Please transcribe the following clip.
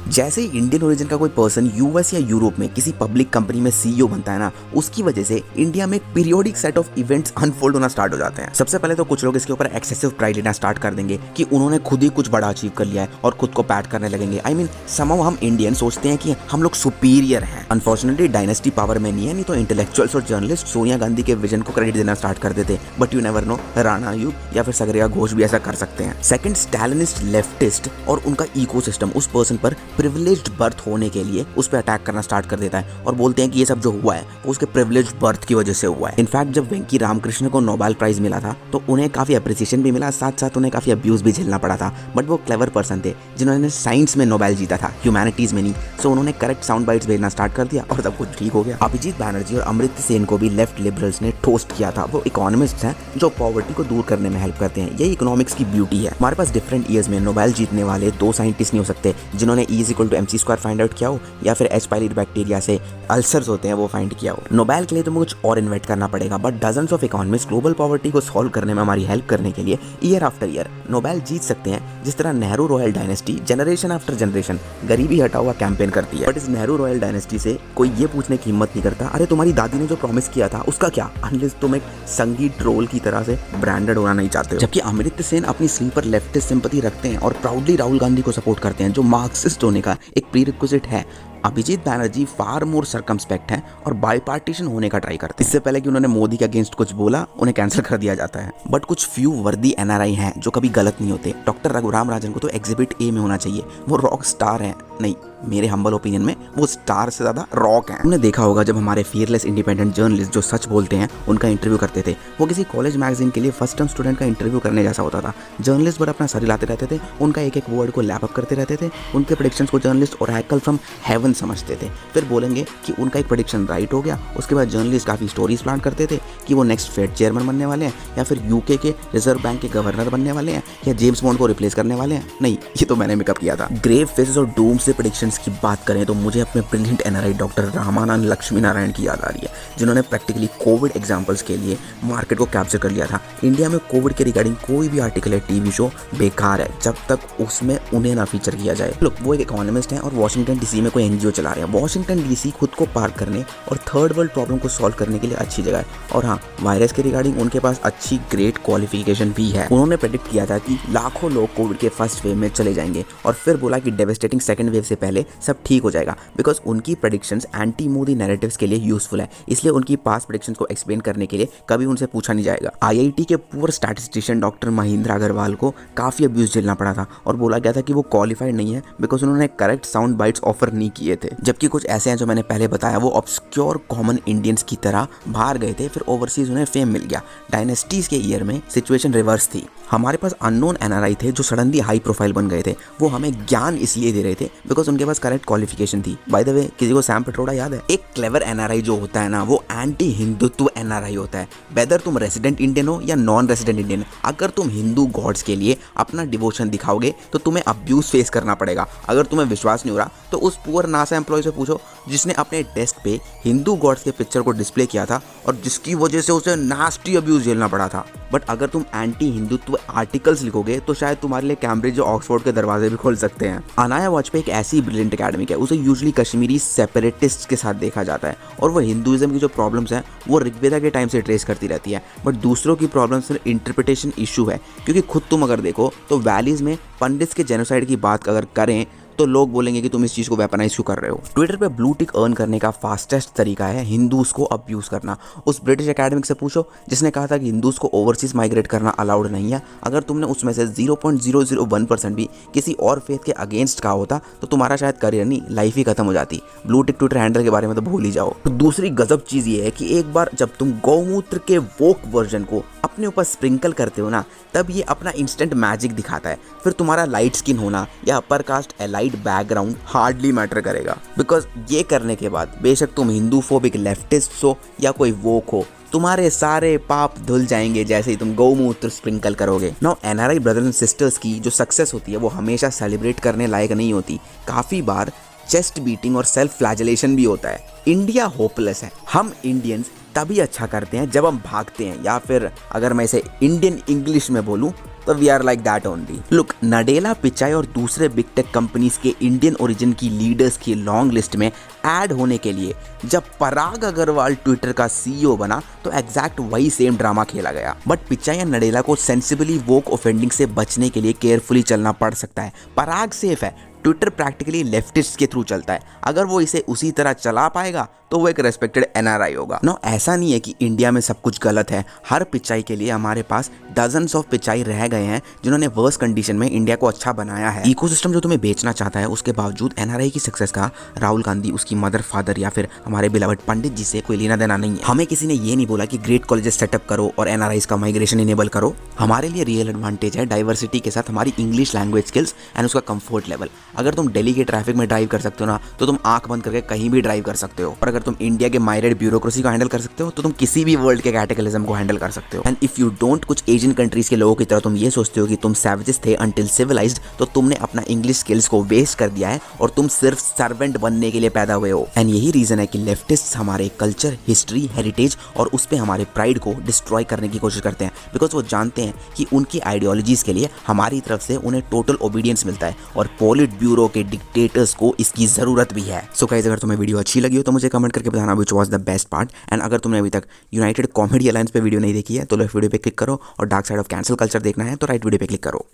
जैसे ही Indian origin का कोई पर्सन यूएस या यूरोप में किसी पब्लिक कंपनी में सीईओ बनता है ना, उसकी वजह से इंडिया में periodic set of events unfold होना स्टार्ट हो जाते हैं। सबसे पहले तो कुछ लोग इसके ऊपर एक्सेसिव प्राइड लेना स्टार्ट कर देंगे कि उन्होंने खुद ही कुछ बड़ा अचीव कर लिया है और खुद को पैट करने लगेंगे। आई मीन समहाउ हम इंडियन सोचते हैं कि हम लोग सुपीरियर हैं। अनफॉर्चुनेटली डायनेस्टी पावर में नहीं है, नहीं तो इंटेलेक्चुअल्स और जर्नलिस्ट सोनिया गांधी के विजन को क्रेडिट देना स्टार्ट कर देते। But you never know, Rana Ayub या फिर सगरिया घोष भी ऐसा कर सकते हैं। सेकंड, स्टैलिनिस्ट लेफ्टिस्ट और उनका इकोसिस्टम उस पर्सन पर प्रिविलेज्ड बर्थ होने के लिए उस पर अटैक करना स्टार्ट कर देता है और बोलते हैं कि ये सब जो हुआ है वो उसके प्रिविलेज्ड बर्थ की वजह से हुआ है। इनफैक्ट जब वेंकी रामकृष्ण को नोबेल प्राइज मिला था तो उन्हें काफी अप्रिसिएशन भी मिला, साथ साथ उन्हें काफी अब्यूज भी झेलना पड़ा था। बट वो क्लेवर पर्सन थे जिन्होंने साइंस में नोबेल जीता था, ह्यूमैनिटीज में नहीं। सो उन्होंने करेक्ट साउंड बाइट्स भेजना स्टार्ट कर दिया और सब कुछ ठीक हो गया। अभिजीत बैनर्जी और अमृत सेन को भी लेफ्ट लिबरल्स ने टोस्ट किया था। वो इकोनॉमिस्ट हैं जो पॉवर्टी को दूर करने में हेल्प करते हैं। यही इकोनॉमिक्स की ब्यूटी है। हमारे पास डिफरेंट ईयर्स में नोबेल जीतने वाले दो साइंटिस्ट नहीं हो सकते जिन्होंने E=mc² फाइंड आउट किया हो या फिर H. pylori बैक्टीरिया से अल्सर्स होते हैं वो फाइंड किया हो। नोबेल के लिए तुम्हें कुछ और इन्वेंट करना पड़ेगा, but dozens of economist global poverty को सॉल्व करने में हमारी हेल्प करने के लिए ईयर आफ्टर ईयर नोबेल जीत सकते हैं। जिस तरह Nehru royal dynasty generation after generation गरीबी हटाओ हुआ कैंपेन करती है, बट इस नेहरू रॉयल डायनेस्टी से कोई ये पूछने की हिम्मत नहीं करता, अरे तुम्हारी दादी ने जो प्रॉमिस किया था उसका क्या, अनलेस तुम एक संगीत रोल की तरह से ब्रांडेड होना नहीं चाहते हो। जबकि अमृत सेन अपनी स्लीपर लेफ्टिस्ट सिंपैथी रखते हैं और प्राउडली राहुल गांधी को सपोर्ट करते हैं, जो मार्क्सिस्ट होने का एक प्रीरिक्विजिट है। अभिजीत बैनर्जी फार मोर सर्कमस्पेक्ट हैं और बाईपार्टीशन होने का ट्राई करते हैं। इससे पहले कि उन्होंने मोदी के अगेंस्ट कुछ बोला, उन्हें कैंसिल कर दिया जाता है। बट कुछ फ्यू वर्दी एनआरआई हैं जो कभी गलत नहीं होते। डॉक्टर रघुराम राजन को तो एग्जिबिट ए में होना चाहिए। वो रॉक स्टार हैं, नहीं मेरे हम्बल ओपिनियन में वो स्टार से ज्यादा रॉक हैं। हमने देखा होगा जब हमारे फियरलेस इंडिपेंडेंट जर्नलिस्ट जो सच बोलते हैं उनका इंटरव्यू करते थे, वो किसी कॉलेज मैगजीन के लिए फर्स्ट टर्म स्टूडेंट का इंटरव्यू करने जैसा होता था। जर्नलिस्ट बड़ा अपना सर हिलाते रहते थे, उनका एक एक वर्ड को लैप अप करते रहते थे, उनके प्रेडिक्शंस को जर्नलिस्ट ओरेकल फ्रॉम हेवन समझते थे। फिर बोलेंगे कि उनका एक प्रेडिक्शन राइट हो गया, उसके बाद जर्नलिस्ट काफी स्टोरीज प्लान करते थे कि वो नेक्स्ट फेड चेयरमैन बनने वाले हैं या फिर यूके के रिजर्व बैंक के गवर्नर बनने वाले हैं या जेम्स बॉन्ड को रिप्लेस करने वाले हैं। नहीं, ये तो मैंने मेकअप किया था। ग्रेव फेसेस और डूम से प्रेडिक्शंस की बात करें तो मुझे अपने brilliant NRI doctor Ramanand Lakshmi Narayan की याद आ रही है, जिन्होंने प्रैक्टिकली कोविड एग्जांपल्स के लिए मार्केट को कैप्चर कर लिया था। इंडिया में कोविड के रिगार्डिंग कोई भी आर्टिकल है, टीवी शो बेकार है जब तक उसमें उन्हें ना फीचर किया जाए। लोग वो एक इकोनॉमिस्ट हैं और वॉशिंगटन डीसी में कोई एनजीओ चला रहे हैं। वॉशिंगटन डीसी खुद को पार करने और थर्ड वर्ल्ड प्रॉब्लम को सॉल्व करने के लिए अच्छी जगह है। और हाँ, वायरस के रिगार्डिंग उनके पास अच्छी ग्रेट क्वालिफिकेशन भी है। उन्होंने प्रेडिक्ट किया था कि लाखों लोग कोविड के फर्स्ट वेव में चले जाएंगे और फिर बोला कि डेवेस्टेटिंग सेकंड वेव से पहले सब ठीक हो जाएगा, बिकॉज उनकी प्रेडिक्शंस एंटी मोदी नैरेटिव्स के लिए यूजफुल है। इसलिए उनकी पास्ट प्रेडिक्शंस को एक्सप्लेन करने के लिए कभी उनसे पूछा नहीं जाएगा। आईआईटी के पूर्व स्टैटिस्टिशियन डॉक्टर महेंद्र अग्रवाल को काफी अब्यूज झेलना पड़ा था और बोला गया था कि वो क्वालिफाइड नहीं है बिकॉज उन्होंने करेक्ट साउंड बाइट्स ऑफर नहीं किए थे। जबकि कुछ ऐसे हैं जो मैंने पहले बताया, वो ऑब्सक्योर कॉमन इंडियंस की तरह बाहर गए थे, फिर ओवरसीज उन्हें फेम मिल गया। डायनेस्टीज के ईयर में सिचुएशन रिवर्स थी। हमारे पास अननोन एनआरआई थे जो सडनली हाई प्रोफाइल बन गए थे। वो हमें ज्ञान इसलिए दे रहे थे बिकॉज उनके पास करेक्ट क्वालिफिकेशन थी। बाय द वे, किसी को सैम पिट्रोडा याद है? एक क्लेवर एनआरआई जो होता है ना, वो एंटी हिंदुत्व एनआरआई होता है। वेदर तुम रेसिडेंट इंडियन हो या नॉन रेसिडेंट इंडियन, अगर तुम हिंदू गॉड्स के लिए अपना डिवोशन दिखाओगे तो तुम्हें अब्यूज फेस करना पड़ेगा। अगर तुम्हें विश्वास नहीं हो रहा तो उस पुअर नासा एम्प्लॉय से पूछो जिसने अपने डेस्क पे हिंदू गॉड्स के पिक्चर को डिस्प्ले किया था और जिसकी वजह से उसे नास्टी अब्यूज झेलना पड़ा था। बट अगर तुम एंटी हिंदुत्व आर्टिकल्स लिखोगे तो शायद तुम्हारे लिए कैम्ब्रिज और ऑक्सफोर्ड के दरवाजे भी खोल सकते हैं। अनाया वाजपेयी एक ऐसी ब्रिलियंट एकेडमिक है, उसे यूजुअली कश्मीरी सेपरेटिस्ट के साथ देखा जाता है और वो हिंदुइज्म की जो प्रॉब्लम्स हैं वो ऋग्वेदा के टाइम से ट्रेस करती रहती है। बट दूसरों की प्रॉब्लम्स में इंटरप्रिटेशन इशू है, क्योंकि खुद तुम अगर देखो तो वैलीज में पंडित्स के जेनोसाइड की बात अगर करें तो लोग बोलेंगे कि तुम इस चीज को वेपनाइज क्यों कर रहे हो। ट्विटर पे ब्लू टिक अर्न करने का फास्टेस्ट तरीका है हिंदूज को अब्यूज करना। उस ब्रिटिश एकेडमिक से पूछो जिसने कहा था कि हिंदूज को ओवरसीज माइग्रेट करना अलाउड नहीं है। अगर तुमने उसमें से 0.001% भी किसी और फेथ के अगेंस्ट कहा होता तो तुम्हारा शायद करियर नहीं, लाइफ ही खत्म हो जाती। ब्लू टिक ट्विटर हैंडल के बारे में तो भूल ही जाओ। तो दूसरी गजब चीज ये है कि एक बार जब तुम गौमूत्र के वोक वर्जन को अपने ऊपर स्प्रिंकल करते हो ना, तब ये अपना इंस्टेंट मैजिक दिखाता है। फिर तुम्हारा लाइट स्किन होना या upper caste allied background hardly matter करेगा, बिकॉज ये करने के बाद बेशक तुम हिंदू फोबिक लेफ्टिस्ट हो या कोई वोक हो, तुम्हारे सारे पाप धुल जाएंगे जैसे ही तुम गौमूत्र स्प्रिंकल करोगे। Now NRI brothers and sisters की जो सक्सेस होती है वो हमेशा सेलिब्रेट करने लायक नहीं होती। काफी बार चेस्ट बीटिंग और सेल्फ फ्लैजेलेशन भी होता है। इंडिया होपलेस है। हम इंडियंस तभी अच्छा करते हैं जब हम भागते हैं, या फिर अगर मैं इसे इंडियन इंग्लिश में बोलूं तो we are like that only. Look, Nadella, Pichai और दूसरे बिग टेक कंपनीज के इंडियन ओरिजिन की लीडर्स की लॉन्ग लिस्ट में ऐड होने के लिए जब पराग अग्रवाल ट्विटर का सीईओ बना तो एग्जैक्ट वही सेम ड्रामा खेला गया। बट पिचाई या नडेला को सेंसिबली वोक ऑफेंडिंग से बचने के लिए केयरफुली चलना पड़ सकता है। पराग सेफ है, ट्विटर प्रैक्टिकली लेफ्टिस्ट के थ्रू चलता है। अगर वो इसे उसी तरह चला पाएगा तो वो एक रेस्पेक्टेड एनआरआई होगा। नो, ऐसा नहीं है कि इंडिया में सब कुछ गलत है। हर पिचाई के लिए हमारे पास डजन्स ऑफ पिचाई रह गए हैं जिन्होंने वर्स कंडीशन में इंडिया को अच्छा बनाया है। इकोसिस्टम जो तुम्हें बेचना चाहता है उसके बावजूद एनआरआई की सक्सेस का राहुल गांधी, उसकी मदर, फादर या फिर हमारे बिलवड पंडित जी से कोई लेना देना नहीं है। हमें किसी ने ये नहीं बोला कि ग्रेट कॉलेजेस सेटअप करो और एनआरआईज का माइग्रेशन इनेबल करो। हमारे लिए रियल एडवांटेज है डाइवर्सिटी के साथ हमारी इंग्लिश लैंग्वेज स्किल्स एंड उसका कंफर्ट लेवल। अगर तुम दिल्ली के ट्रैफिक में ड्राइव कर सकते हो ना तो तुम आंख बंद करके कहीं भी ड्राइव कर सकते हो। और अगर तुम इंडिया के माइरेड ब्यूरोक्रेसी को हैंडल कर सकते हो तो तुम किसी भी वर्ल्ड के कैटेगलिज्म को हैंडल कर सकते हो। एंड इफ यू डोंट, कुछ एशियन कंट्रीज के लोगों की तरह तुम ये सोचते हो कि तुम सैवेजेस थे अंटिल सिविलाइज्ड, तो तुमने अपना इंग्लिश स्किल्स को वेस्ट कर दिया है और तुम सिर्फ सर्वेंट बनने के लिए पैदा हुए हो। एंड यही रीजन है कि लेफ्टिस्ट हमारे कल्चर, हिस्ट्री, हेरिटेज और उस पे हमारे प्राइड को डिस्ट्रॉय करने की कोशिश करते हैं। बिकॉज वो जानते हैं कि उनकी आइडियोलॉजीज के लिए हमारी तरफ से उन्हें टोटल ओबीडियंस मिलता है और पॉलिट ब्यूरो के डिक्टेटर्स को इसकी जरूरत भी है। सो गाइस, अगर तुम्हें वीडियो अच्छी लगी हो तो मुझे कमेंट करके बताना which was the best part. And अगर तुमने अभी तक यूनाइटेड कॉमेडी अलायंस पे वीडियो नहीं देखी है तो लेफ्ट वीडियो पे क्लिक करो और dark side of cancel culture देखना है तो राइट वीडियो पे क्लिक करो।